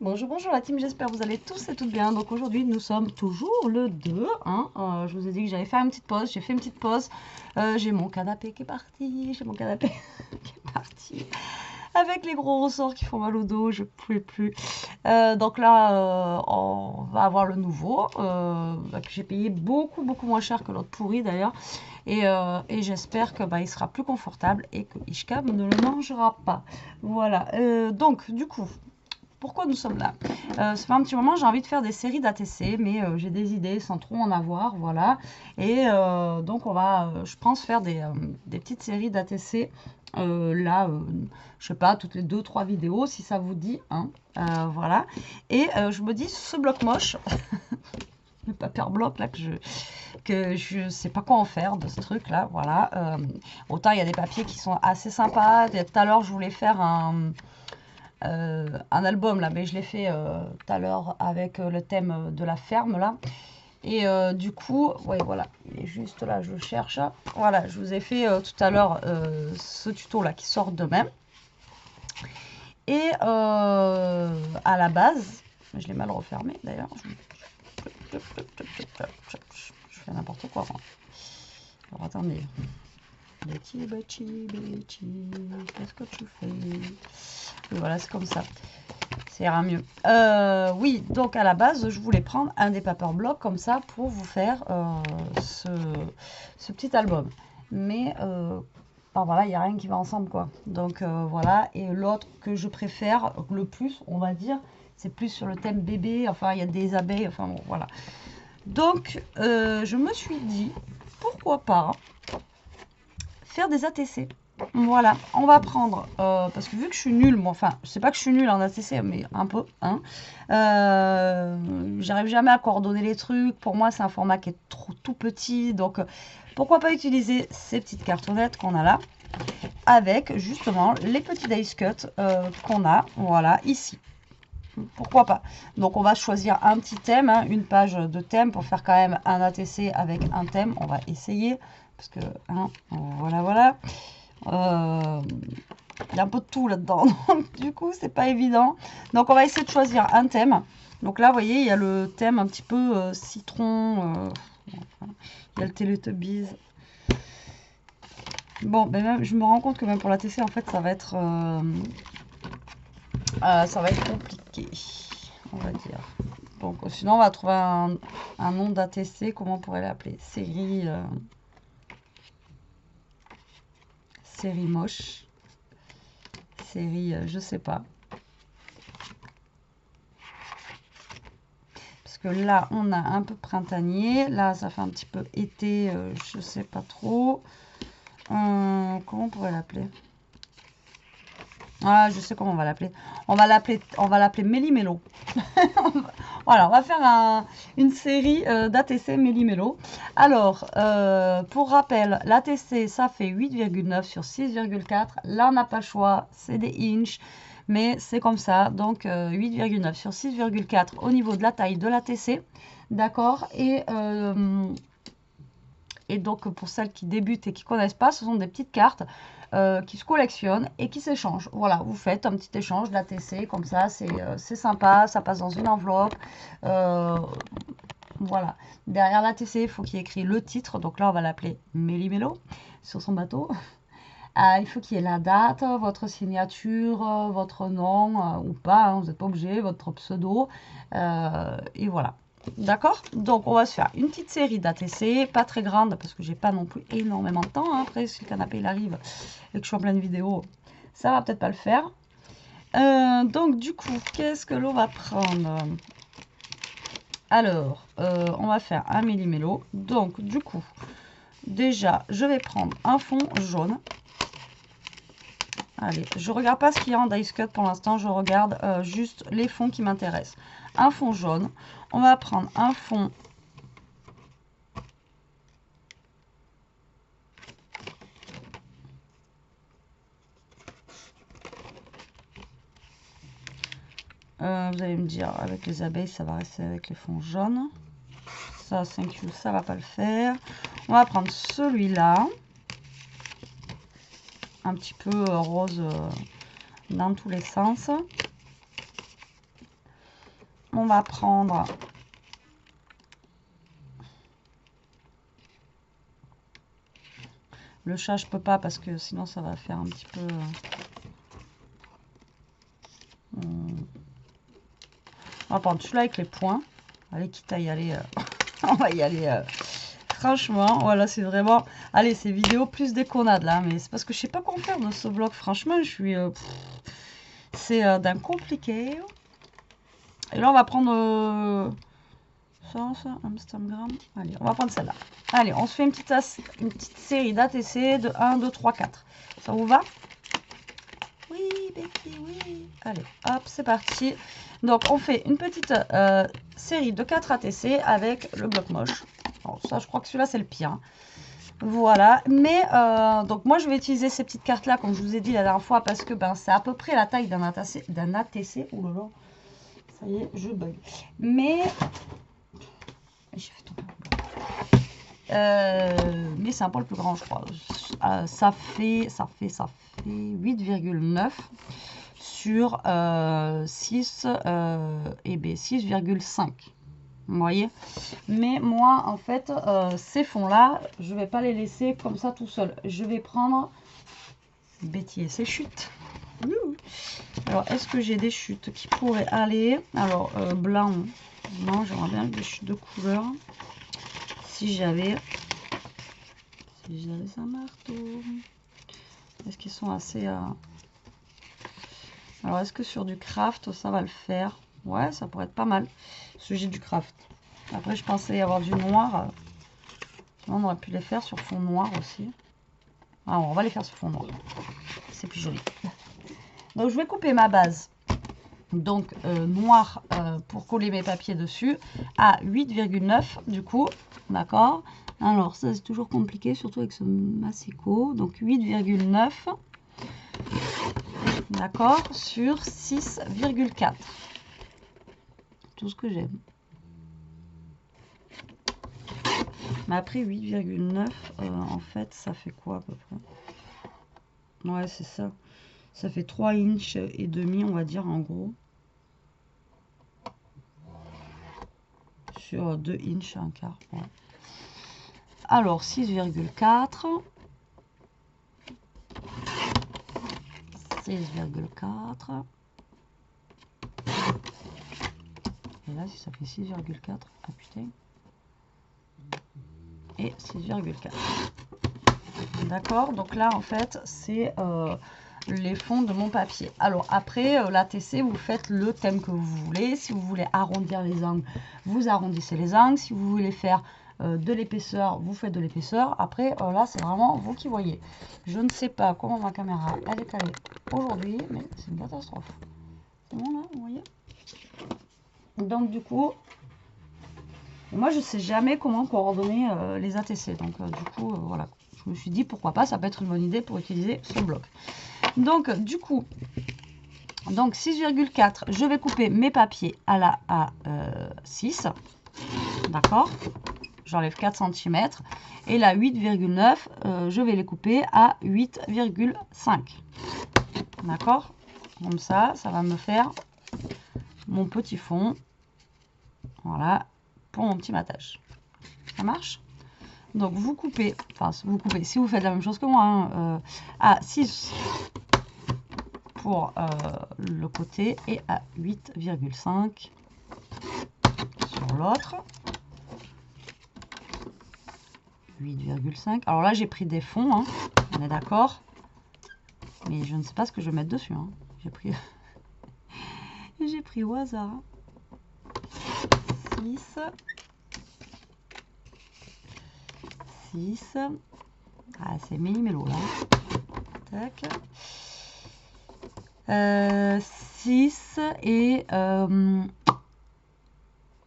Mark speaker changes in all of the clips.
Speaker 1: Bonjour, bonjour la team, j'espère que vous allez tous et toutes bien. Donc aujourd'hui nous sommes toujours le 2, hein. Je vous ai dit que j'allais faire une petite pause, j'ai fait une petite pause. J'ai mon canapé qui est parti, j'ai mon canapé qui est parti. Avec les gros ressorts qui font mal au dos, je ne pouvais plus. Donc là, on va avoir le nouveau, que j'ai payé beaucoup moins cher que l'autre pourri d'ailleurs. Et j'espère que il sera plus confortable et que Ishkab ne le mangera pas. Voilà, donc du coup... Pourquoi nous sommes là? Ça fait un petit moment, j'ai envie de faire des séries d'ATC, mais j'ai des idées sans trop en avoir, voilà. Et donc on va, je pense, faire des petites séries d'ATC, là, je sais pas, toutes les 2-3 vidéos, si ça vous dit, hein, voilà. Et je me dis, ce bloc moche, le papier bloc, là, que je sais pas quoi en faire de ce truc là, voilà. Autant il y a des papiers qui sont assez sympas. Tout à l'heure je voulais faire un album là, mais je l'ai fait tout à l'heure avec le thème de la ferme là. Et du coup, ouais, voilà, il est juste là, je le cherche. Voilà, je vous ai fait tout à l'heure ce tuto là qui sort de même. Et à la base, je l'ai mal refermé d'ailleurs. Je fais n'importe quoi. Alors attendez. Betty, qu'est-ce que tu fais? Et voilà, c'est comme ça. Ça ira mieux. Oui, donc à la base, je voulais prendre un des paper blocks comme ça pour vous faire ce petit album. Mais voilà, il n'y a rien qui va ensemble, quoi. Donc voilà, et l'autre que je préfère le plus, on va dire, c'est plus sur le thème bébé. Enfin, il y a des abeilles, enfin bon, voilà. Donc, je me suis dit, pourquoi pas faire des ATC. Voilà, on va prendre, parce que vu que je suis nulle, moi, enfin, c'est pas que je suis nulle en ATC, mais un peu, hein, j'arrive jamais à coordonner les trucs. Pour moi, c'est un format qui est trop tout petit, donc pourquoi pas utiliser ces petites cartonnettes qu'on a là, avec justement les petits dice cut qu'on a, voilà, ici. Pourquoi pas? Donc on va choisir un petit thème, hein, une page de thème pour faire quand même un ATC avec un thème. On va essayer parce que hein, voilà. Il y a un peu de tout là-dedans, donc du coup c'est pas évident. Donc on va essayer de choisir un thème. Donc là vous voyez il y a le thème un petit peu citron, il y a le Teletubbies. Bon ben même, je me rends compte que même pour l'ATC en fait ça va être compliqué, on va dire. Donc sinon on va trouver un nom d'ATC, comment on pourrait l'appeler? Série moche. Série, je sais pas. Parce que là on a un peu printanier, là ça fait un petit peu été, je sais pas trop. Comment on pourrait l'appeler? Ah, je sais comment on va l'appeler. On va l'appeler Méli-Mélo. Voilà, on va faire une série d'ATC Méli-Mélo. Alors, pour rappel, l'ATC, ça fait 8,9 sur 6,4. Là, on n'a pas le choix, c'est des inches, mais c'est comme ça. Donc, 8,9 sur 6,4 au niveau de la taille de l'ATC. D'accord? Et donc, pour celles qui débutent et qui ne connaissent pas, ce sont des petites cartes qui se collectionnent et qui s'échangent. Voilà, vous faites un petit échange d'ATC, comme ça, c'est sympa, ça passe dans une enveloppe. Voilà. Derrière l'ATC, il faut qu'il y ait écrit le titre. Donc là, on va l'appeler Méli-Mélo sur son bateau. Il faut qu'il y ait la date, votre signature, votre nom ou pas, hein, vous n'êtes pas obligé, votre pseudo. Et voilà. D'accord? Donc, on va se faire une petite série d'ATC, pas très grande parce que j'ai pas non plus énormément de temps. Hein. Après, si le canapé il arrive et que je suis en pleine vidéo, ça va peut-être pas le faire. Donc, du coup, qu'est-ce que l'on va prendre? Alors, on va faire un Méli-Mélo. Donc, du coup, déjà, je vais prendre un fond jaune. Allez, je regarde pas ce qu'il y a en dice cut pour l'instant, je regarde juste les fonds qui m'intéressent. Un fond jaune, on va prendre un fond vous allez me dire, avec les abeilles, ça va rester avec les fonds jaunes. Ça, 5U, ça va pas le faire. On va prendre celui-là. Un petit peu rose dans tous les sens. on va prendre le chat, je peux pas parce que sinon ça va faire un petit peu... On va prendre celui-là avec les points. Allez, quitte à y aller, on va y aller. Franchement, voilà, c'est vraiment... Allez, c'est vidéo plus déconnade là, mais c'est parce que je sais pas quoi faire de ce bloc. Franchement, je suis... c'est d'un compliqué. Et là, on va prendre... ça, Amsterdam. Allez, on va prendre celle-là. Allez, on se fait une petite série d'ATC de 1, 2, 3, 4. Ça vous va? Oui, Becky, oui. Allez, hop, c'est parti. Donc, on fait une petite série de 4 ATC avec le bloc moche. Alors, ça, je crois que celui-là, c'est le pire. Hein. Voilà. Mais, donc, moi, je vais utiliser ces petites cartes-là, comme je vous ai dit la dernière fois, parce que ben, c'est à peu près la taille d'un ATC. Ouh là là. Ça y est, je bug. Mais... J'ai fait tomber. Mais c'est un peu le plus grand, je crois. Ça fait 8,9 sur 6 et B 6,5. Vous voyez? Mais moi, en fait, ces fonds-là, je vais pas les laisser comme ça tout seul. Je vais prendre bêtier, ces chutes. Alors, est-ce que j'ai des chutes qui pourraient aller? Alors, blanc. Non, j'aimerais bien des chutes de couleur. Si j'avais un marteau. Est-ce qu'ils sont assez... Alors, est-ce que sur du craft, ça va le faire? Ouais, ça pourrait être pas mal. Sujet du craft. Après, je pensais avoir du noir. Sinon, on aurait pu les faire sur fond noir aussi. Alors, on va les faire sur fond noir. C'est plus joli. Donc, je vais couper ma base. Donc, noir pour coller mes papiers dessus à 8,9 du coup. D'accord? Alors, ça, c'est toujours compliqué, surtout avec ce massicot. Donc, 8,9. D'accord? Sur 6,4. Tout ce que j'aime. Mais après, 8,9, en fait, ça fait quoi à peu près? Ouais, c'est ça. Ça fait 3 inches et demi, on va dire, en gros. Sur 2 inches, un quart. Ouais. Alors, 6,4. 6,4. Et là, si ça fait 6,4. Ah putain. Et 6,4. D'accord? Donc là, en fait, c'est les fonds de mon papier. Alors après, l'ATC, vous faites le thème que vous voulez. Si vous voulez arrondir les angles, vous arrondissez les angles. Si vous voulez faire de l'épaisseur, vous faites de l'épaisseur. Après, là, c'est vraiment vous qui voyez. Je ne sais pas comment ma caméra elle est calée aujourd'hui, mais c'est une catastrophe. C'est bon là, vous voyez? Donc du coup, moi je sais jamais comment coordonner les ATC. Donc du coup, voilà. Je me suis dit pourquoi pas, ça peut être une bonne idée pour utiliser ce bloc. Donc du coup, donc 6,4, je vais couper mes papiers à la A6. D'accord? J'enlève 4 cm. Et la 8,9, je vais les couper à 8,5. D'accord? Comme ça, ça va me faire mon petit fond. Voilà, pour mon petit matage. Ça marche? Donc vous coupez, enfin vous coupez, si vous faites la même chose que moi, hein, à 6 pour le côté et à 8,5 sur l'autre. 8,5. Alors là, j'ai pris des fonds, hein, on est d'accord. Mais je ne sais pas ce que je vais mettre dessus. Hein. J'ai pris... j'ai pris au hasard. 6. 6. Ah, c'est méli-mélo là. Tac. 6 et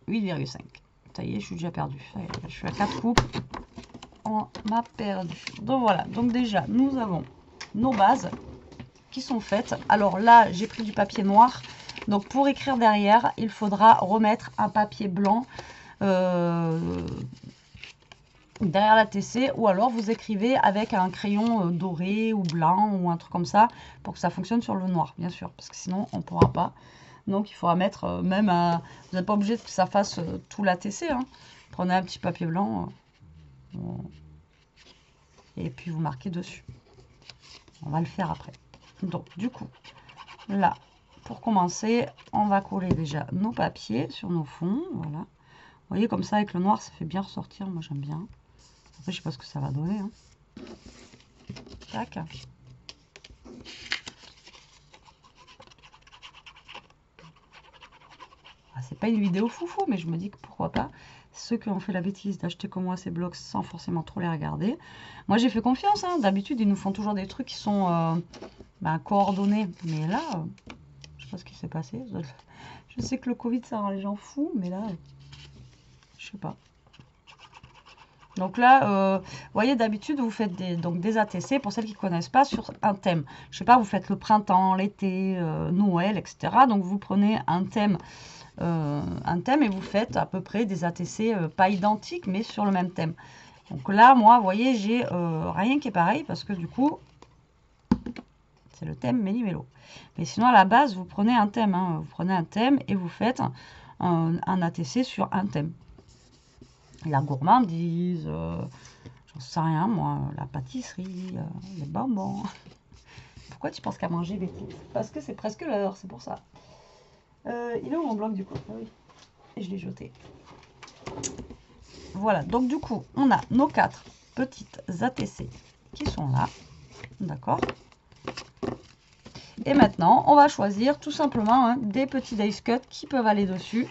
Speaker 1: 8,5. Ça y est, je suis déjà perdu. Je suis à 4 coupes. On m'a perdu. Donc voilà. Donc déjà, nous avons nos bases qui sont faites. Alors là, j'ai pris du papier noir. Donc pour écrire derrière, il faudra remettre un papier blanc derrière la TC, ou alors vous écrivez avec un crayon doré ou blanc ou un truc comme ça pour que ça fonctionne sur le noir, bien sûr, parce que sinon on ne pourra pas. Donc il faudra mettre même à... Vous n'êtes pas obligé que ça fasse tout l'ATC. Hein. Prenez un petit papier blanc et puis vous marquez dessus. On va le faire après. Donc du coup, là, pour commencer, on va coller déjà nos papiers sur nos fonds. Voilà. Vous voyez, comme ça, avec le noir, ça fait bien ressortir. Moi, j'aime bien. Après, je sais pas ce que ça va donner. Hein. Tac. Ah, c'est pas une vidéo foufou, mais je me dis que pourquoi pas. Ceux qui ont fait la bêtise d'acheter comme moi ces blocs sans forcément trop les regarder. Moi, j'ai fait confiance. Hein. D'habitude, ils nous font toujours des trucs qui sont coordonnés. Mais là, je sais pas ce qui s'est passé. Je sais que le Covid, ça rend les gens fous, mais là, je sais pas. Donc là, vous voyez, d'habitude, vous faites des ATC, pour celles qui ne connaissent pas, sur un thème. Je sais pas, vous faites le printemps, l'été, Noël, etc. Donc vous prenez un thème et vous faites à peu près des ATC, pas identiques, mais sur le même thème. Donc là, moi, vous voyez, j'ai rien qui est pareil, parce que du coup, c'est le thème Méli-Mélo. Mais sinon, à la base, vous prenez un thème. Hein, vous prenez un thème et vous faites un ATC sur un thème. La gourmandise, j'en sais rien moi, la pâtisserie, les bonbons. Pourquoi tu penses qu'à manger, Betty? Parce que c'est presque l'heure, c'est pour ça. Il est où mon bloc du coup? Ah oui, et je l'ai jeté. Voilà, donc du coup, on a nos 4 petites ATC qui sont là, d'accord? Et maintenant, on va choisir tout simplement hein, des petits dice cut qui peuvent aller dessus.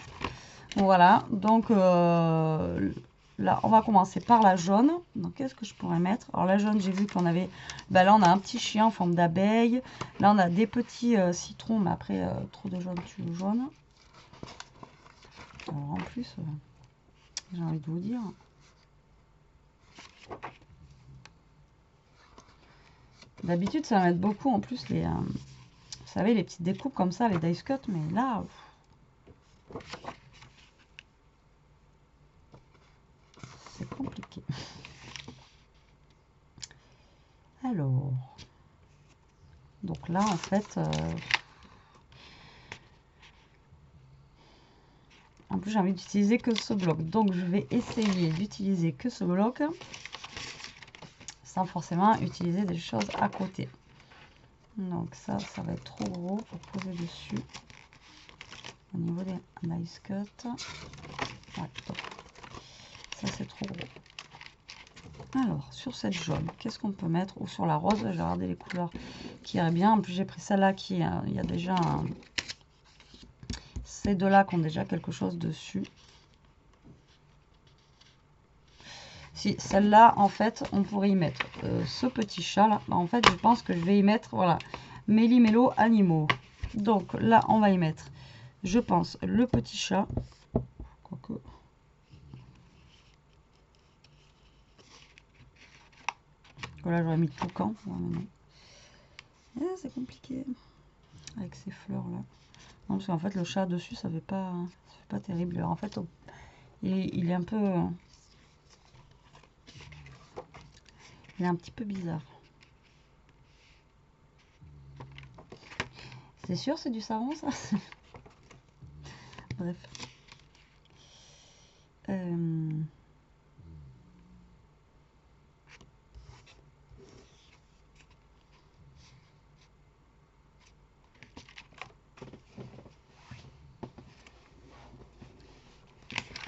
Speaker 1: Voilà, donc là, on va commencer par la jaune. Donc, qu'est-ce que je pourrais mettre? Alors, la jaune, j'ai vu qu'on avait... Ben, là, on a un petit chien en forme d'abeille. Là, on a des petits citrons, mais après, trop de jaune tue le jaune. Alors, en plus, j'ai envie de vous dire... D'habitude, ça va mettre beaucoup, en plus, les... vous savez, les petites découpes comme ça, les dice cut, mais là... c'est compliqué. Alors, donc là, en fait, en plus, j'ai envie d'utiliser que ce bloc. Donc, je vais essayer d'utiliser que ce bloc sans forcément utiliser des choses à côté. Donc, ça va être trop gros pour poser dessus. Au niveau des dice cut. Ouais, top. Ça, c'est trop gros. Alors, sur cette jaune, qu'est-ce qu'on peut mettre? Ou sur la rose, je vais regarder les couleurs qui iraient bien. En plus, j'ai pris celle-là qui, il y a déjà ces deux-là qui ont déjà quelque chose dessus. Si, celle-là, en fait, on pourrait y mettre ce petit chat-là. En fait, je pense que je vais y mettre, voilà, Méli-Mélo animaux. Donc là, on va y mettre, je pense, le petit chat. Quoique... Voilà, j'aurais mis le toucan. C'est compliqué avec ces fleurs-là. Non, parce qu'en fait, le chat dessus, ça fait pas terrible. En fait, il est un peu... il est un petit peu bizarre. C'est sûr, c'est du savon, ça? Bref.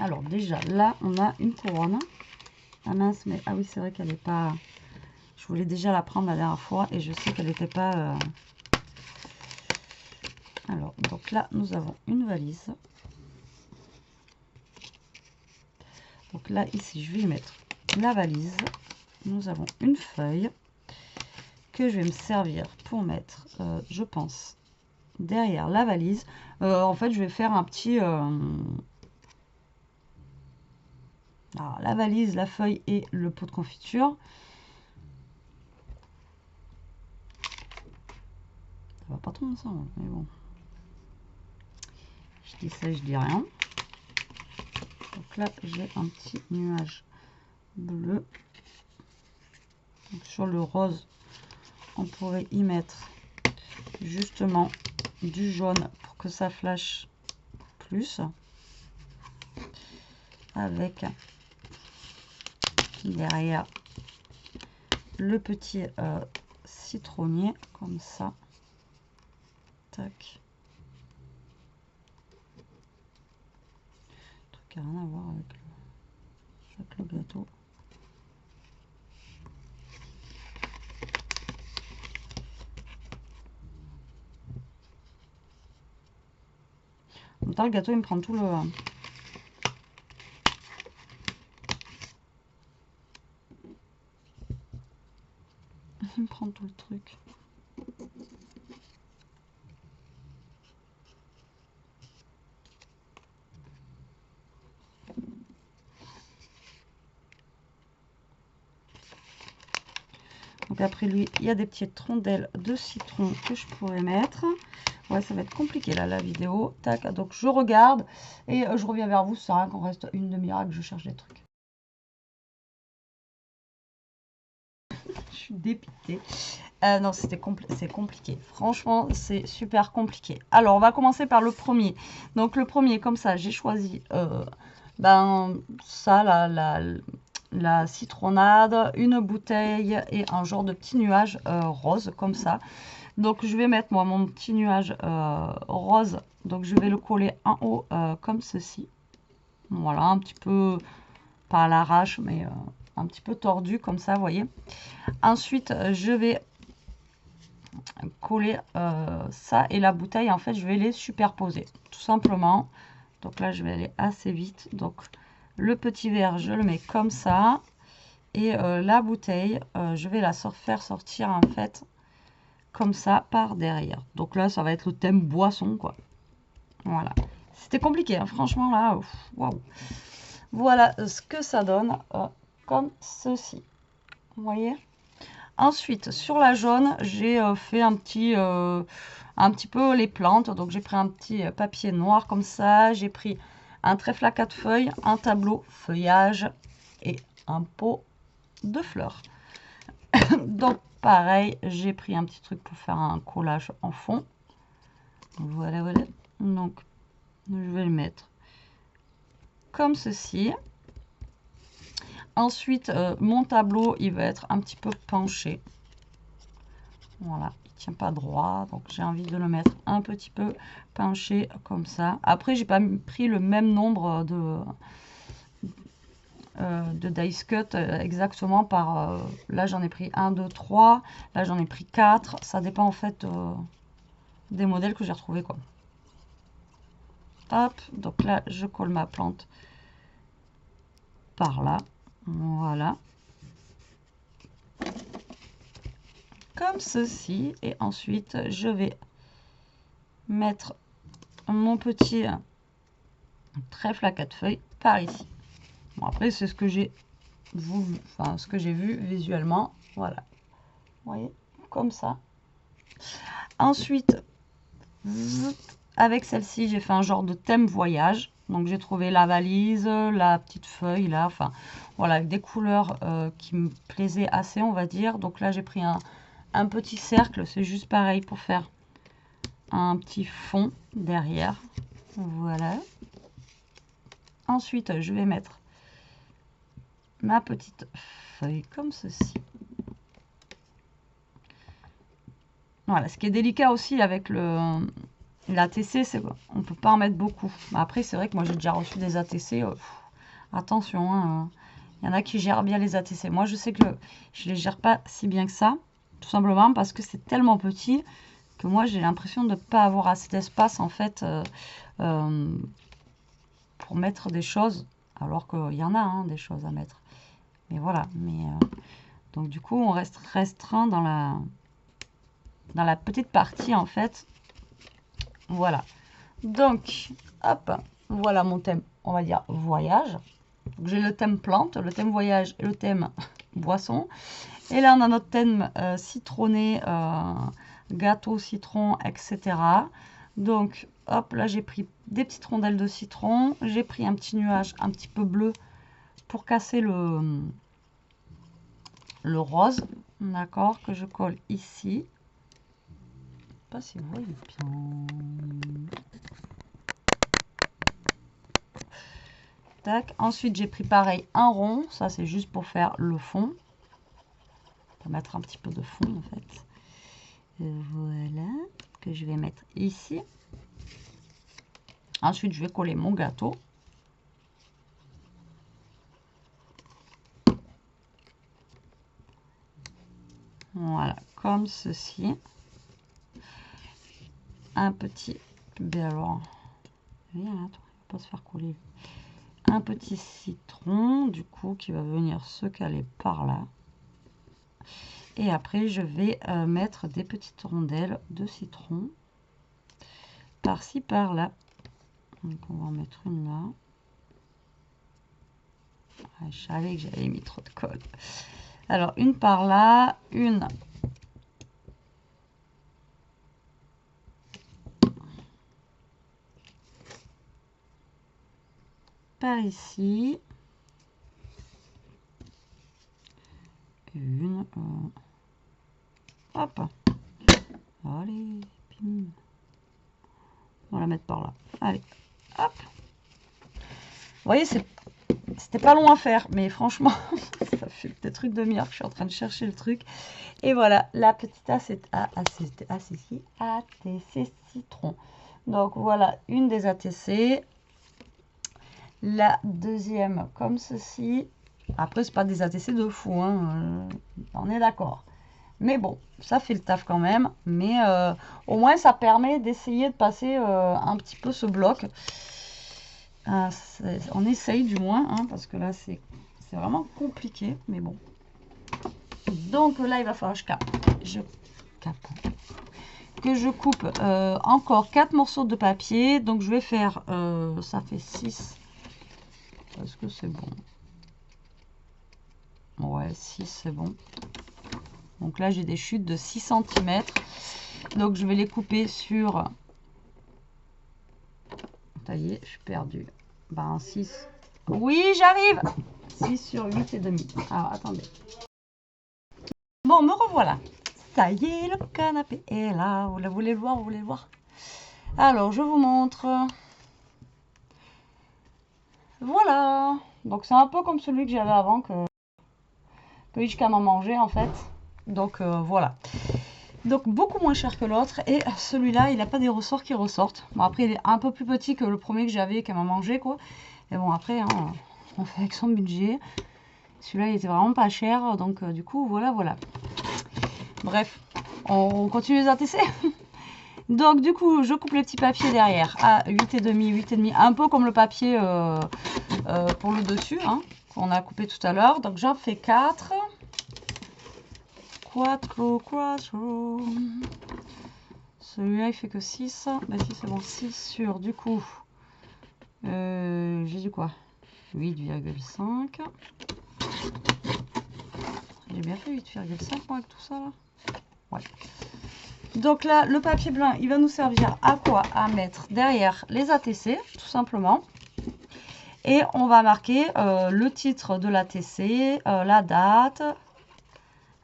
Speaker 1: Alors déjà, là, on a une couronne. Ah mince, mais... Ah oui, c'est vrai qu'elle n'est pas... Je voulais déjà la prendre la dernière fois et je sais qu'elle n'était pas... Alors, donc là, nous avons une valise. Donc là, ici, je vais y mettre la valise. Nous avons une feuille que je vais me servir pour mettre, je pense, derrière la valise. En fait, je vais faire un petit... Alors, la valise, la feuille et le pot de confiture. Ça va pas trop ensemble, mais bon. Je dis ça, je dis rien. Donc là, j'ai un petit nuage bleu. Donc, sur le rose, on pourrait y mettre justement du jaune pour que ça flash plus. Avec derrière le petit citronnier comme ça. Tac. Truc qui n'a rien à voir avec le gâteau. En même temps, le gâteau il me prend tout le... Il me prend tout le truc. Donc après lui, il y a des petites rondelles de citron que je pourrais mettre. Ouais, ça va être compliqué là, la vidéo. Tac, donc je regarde et je reviens vers vous. Ça sert à rien qu'on reste une demi-heure que je cherche des trucs. Je suis dépitée. Non, c'est compliqué. Franchement, c'est super compliqué. Alors, on va commencer par le premier. Donc, le premier, comme ça, j'ai choisi ça, la citronnade, une bouteille et un genre de petit nuage rose, comme ça. Donc, je vais mettre, moi, mon petit nuage rose. Donc, je vais le coller en haut comme ceci. Voilà, un petit peu, pas à l'arrache, mais un petit peu tordu, comme ça, vous voyez. Ensuite, je vais coller ça et la bouteille, en fait, je vais les superposer, tout simplement. Donc là, je vais aller assez vite. Donc, le petit verre, je le mets comme ça. Et la bouteille, je vais la faire sortir, en fait, comme ça, par derrière. Donc là, ça va être le thème boisson, quoi. Voilà. C'était compliqué, hein, franchement, là. Waouh. Voilà ce que ça donne, comme ceci. Vous voyez? Ensuite, sur la jaune, j'ai fait un petit peu les plantes. Donc, j'ai pris un petit papier noir comme ça. J'ai pris un trèfle à 4 feuilles, un tableau feuillage et un pot de fleurs. Donc, pareil, j'ai pris un petit truc pour faire un collage en fond. Voilà, voilà. Donc, je vais le mettre comme ceci. Ensuite, mon tableau, il va être un petit peu penché. Voilà, il tient pas droit, donc j'ai envie de le mettre un petit peu penché comme ça. Après, j'ai pas pris le même nombre de dice cut exactement par... là, j'en ai pris 1, 2, 3. Là, j'en ai pris 4. Ça dépend en fait des modèles que j'ai retrouvés, quoi. Hop, donc là, je colle ma plante par là. Voilà. Comme ceci. Et ensuite, je vais mettre mon petit trèfle à 4 feuilles par ici. Bon, après, c'est ce que j'ai vu visuellement. Voilà. Vous voyez, comme ça. Ensuite, avec celle-ci, j'ai fait un genre de thème voyage. Donc, j'ai trouvé la valise, la petite feuille, là. Enfin, voilà, avec des couleurs qui me plaisaient assez, on va dire. Donc là, j'ai pris un petit cercle. C'est juste pareil pour faire un petit fond derrière. Voilà. Ensuite, je vais mettre ma petite feuille comme ceci. Voilà, ce qui est délicat aussi avec l'ATC, c'est qu'on ne peut pas en mettre beaucoup. Après, c'est vrai que moi, j'ai déjà reçu des ATC. Attention, hein, il y en a qui gèrent bien les ATC. Moi, je sais que je ne les gère pas si bien que ça, tout simplement parce que c'est tellement petit que moi, j'ai l'impression de ne pas avoir assez d'espace, en fait, pour mettre des choses, alors qu'il y en a hein, des choses à mettre. Mais voilà, donc du coup, on reste restreint dans la petite partie, en fait. Voilà. Donc, hop, voilà mon thème, on va dire voyage. J'ai le thème plante, le thème voyage et le thème boisson. Et là, on a notre thème citronné, gâteau, citron, etc. Donc, hop, là, j'ai pris des petites rondelles de citron. J'ai pris un petit nuage un petit peu bleu pour casser le rose. D'accord, que je colle ici. pas si vous voyez bien. Tac. Ensuite, j'ai pris pareil un rond. Ça, c'est juste pour faire le fond. On va mettre un petit peu de fond, en fait. Voilà. Que je vais mettre ici. Ensuite, je vais coller mon gâteau. Voilà, comme ceci. Un petit... Ben alors... Viens là, toi, il va pas se faire coller. Un petit citron, du coup, qui va venir se caler par là. Et après, je vais mettre des petites rondelles de citron. Par-ci, par-là. Donc, on va en mettre une là. Ah, je savais que j'avais mis trop de colle. Alors, une par là, une par ici. Et une... hop. Allez, pim. On va la mettre par là. Allez, hop. Vous voyez, c'était pas long à faire, mais franchement, ça fait peut-être truc de demi-heure que je suis en train de chercher le truc. Et voilà, la petite ATC citron. Donc voilà, une des ATC. La deuxième, comme ceci. Après, c'est pas des ATC de fou, hein, on est d'accord. Mais bon, ça fait le taf quand même. Mais au moins, ça permet d'essayer de passer un petit peu ce bloc. On essaye du moins, hein, parce que là, c'est vraiment compliqué. Mais bon. Donc là, il va falloir que je coupe encore 4 morceaux de papier. Donc, je vais faire... ça fait 6. Est-ce que c'est bon? Ouais, 6, c'est bon. Donc là, j'ai des chutes de 6 cm. Donc, je vais les couper sur... Ça y est, je suis perdue. Ben, 6. Oui, j'arrive! 6 sur 8 et demi. Alors, attendez. Bon, me revoilà. Ça y est, le canapé est là. Vous voulez le voir, vous voulez le voir? Alors, je vous montre. Voilà. Donc, c'est un peu comme celui que j'avais avant que Ichka m'a mangé, en fait. Donc, voilà. Donc, beaucoup moins cher que l'autre. Et celui-là, il n'a pas des ressorts qui ressortent. Bon, après, il est un peu plus petit que le premier que j'avais, qu'elle m'a mangé, quoi. Et bon, après, hein, on fait avec son budget. Celui-là, il était vraiment pas cher. Donc, du coup, voilà, voilà. Bref, on continue les ATC. Donc, du coup, je coupe les petits papiers derrière à 8,5, 8,5. Un peu comme le papier pour le dessus, hein, qu'on a coupé tout à l'heure. Donc, j'en fais 4. Quattro. Celui-là, il fait que 6. Ben si, c'est bon, 6 sur, du coup, j'ai dit quoi? 8,5. J'ai bien fait 8,5 moi avec tout ça, là? Ouais. Donc là, le papier blanc, il va nous servir à quoi? À mettre derrière les ATC, tout simplement. Et on va marquer le titre de l'ATC, la date,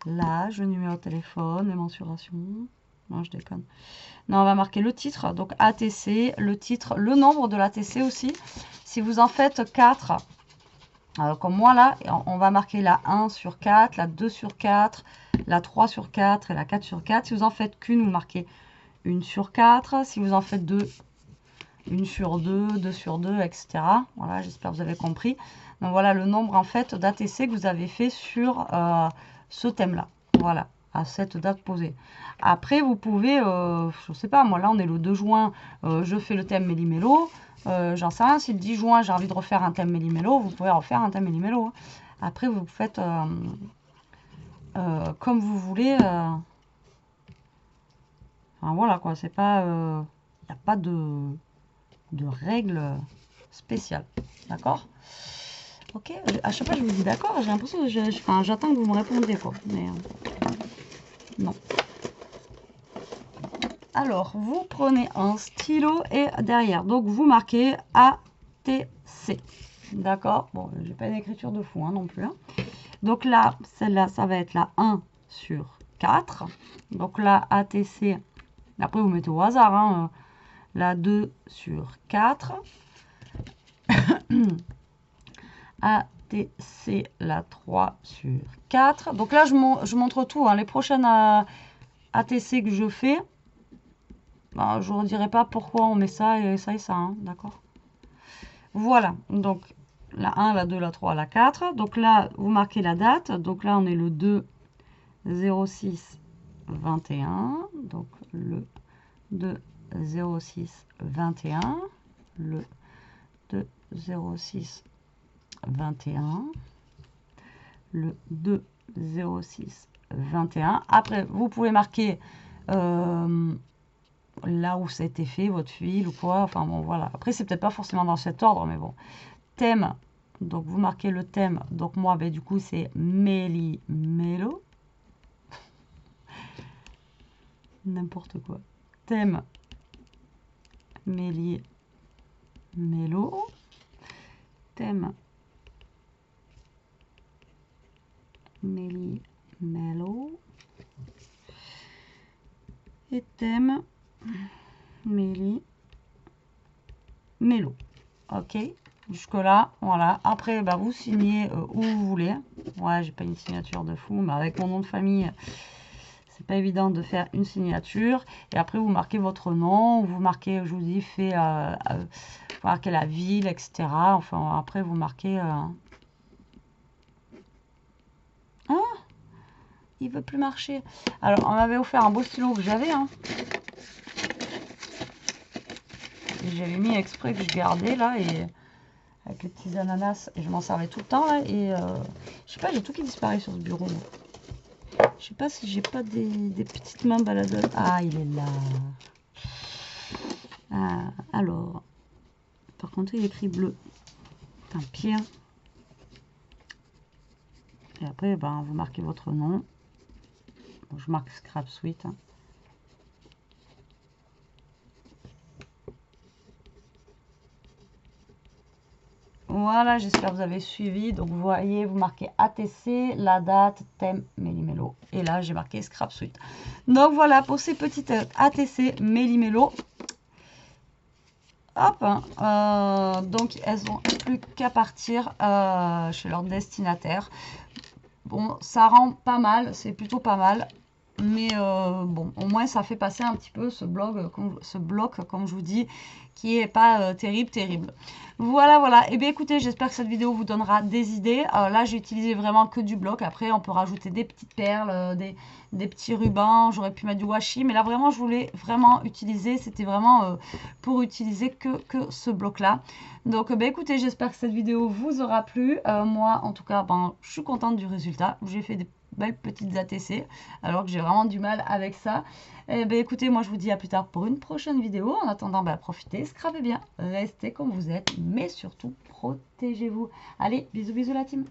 Speaker 1: l'âge, le numéro de téléphone, les mensurations. Non, je déconne. Non, on va marquer le titre, donc ATC, le titre, le nombre de l'ATC aussi. Si vous en faites 4, comme moi là, on va marquer la 1 sur 4, la 2 sur 4, la 3 sur 4 et la 4 sur 4. Si vous en faites qu'une, vous marquez 1 sur 4. Si vous en faites 2, 1 sur 2, 2 sur 2, etc. Voilà, j'espère que vous avez compris. Donc voilà le nombre en fait d'ATC que vous avez fait sur ce thème-là. Voilà, à cette date posée. Après, vous pouvez, je sais pas, moi là on est le 2 juin, je fais le thème Méli-Mélo. J'en sais rien, si le 10 juin j'ai envie de refaire un thème Méli-Mélo, vous pouvez refaire un thème Méli-Mélo. Hein. Après, vous faites comme vous voulez. Enfin, voilà quoi, c'est pas. Il n'y a pas de règles spéciales. D'accord? Ok, à chaque fois je vous dis d'accord, j'ai l'impression que j'attends que vous me répondiez quoi. Mais non. Alors, vous prenez un stylo et derrière, donc vous marquez ATC. D'accord? Bon, j'ai pas une écriture de fou hein, non plus. Hein. Donc là, celle-là, ça va être la 1 sur 4. Donc là, ATC Après, vous mettez au hasard. Hein, la 2 sur 4. ATC, la 3 sur 4. Donc là, je montre tout. Hein. Les prochaines ATC que je fais, bah, je ne redirai pas pourquoi on met ça et ça et ça. Hein, d'accord? Voilà. Donc, la 1, la 2, la 3, la 4. Donc là, vous marquez la date. Donc là, on est le 2 06 21. Donc le 2 06 21. Le 2 06 21. Le 2 06 21. Après, vous pouvez marquer là où ça a été fait, votre fil ou quoi. Enfin bon, voilà. Après, c'est peut-être pas forcément dans cet ordre, mais bon. Thème. Donc, vous marquez le thème. Donc, moi, ben, du coup, c'est Méli-Mélo. N'importe quoi. Thème. Méli-Mélo. Thème. Méli-Mélo. Et thème. Méli-Mélo. Ok. Jusque là, voilà. Après, bah, vous signez où vous voulez. Ouais, j'ai pas une signature de fou, mais avec mon nom de famille, c'est pas évident de faire une signature. Et après, vous marquez votre nom, vous marquez, je vous dis, vous marquez la ville, etc. Enfin, après, vous marquez. Ah, il veut plus marcher. Alors, on m'avait offert un beau stylo que j'avais. Hein. J'avais mis exprès que je gardais là et avec les petits ananas et je m'en servais tout le temps là et je sais pas, j'ai tout qui disparaît sur ce bureau. Je sais pas si j'ai pas des petites mains baladeuses. Ah, il est là. Ah, alors, par contre, il écrit bleu. Tant pis. Et après, ben, vous marquez votre nom. Bon, je marque Scrap Suite. Hein. Voilà, j'espère que vous avez suivi. Donc, vous voyez, vous marquez ATC, la date, thème, Méli-Mélo. Et là, j'ai marqué Scrap Suite. Donc, voilà pour ces petites ATC Méli-Mélo. Hop, donc elles n'ont plus qu'à partir chez leur destinataire. Bon, ça rend pas mal, c'est plutôt pas mal. Mais bon, au moins ça fait passer un petit peu ce bloc, comme je vous dis, qui est pas terrible. Voilà, voilà. Et bien écoutez, j'espère que cette vidéo vous donnera des idées. Là, j'ai utilisé vraiment que du bloc. Après, on peut rajouter des petites perles, des petits rubans. J'aurais pu mettre du washi. Mais là, vraiment, je voulais vraiment utiliser. C'était vraiment pour utiliser que ce bloc-là. Donc, ben, écoutez, j'espère que cette vidéo vous aura plu. Moi, en tout cas, ben, je suis contente du résultat. J'ai fait des belles petites ATC, alors que j'ai vraiment du mal avec ça. Et ben écoutez, moi je vous dis à plus tard pour une prochaine vidéo. En attendant, ben, profitez, scrapez bien, restez comme vous êtes, mais surtout protégez-vous. Allez, bisous bisous la team.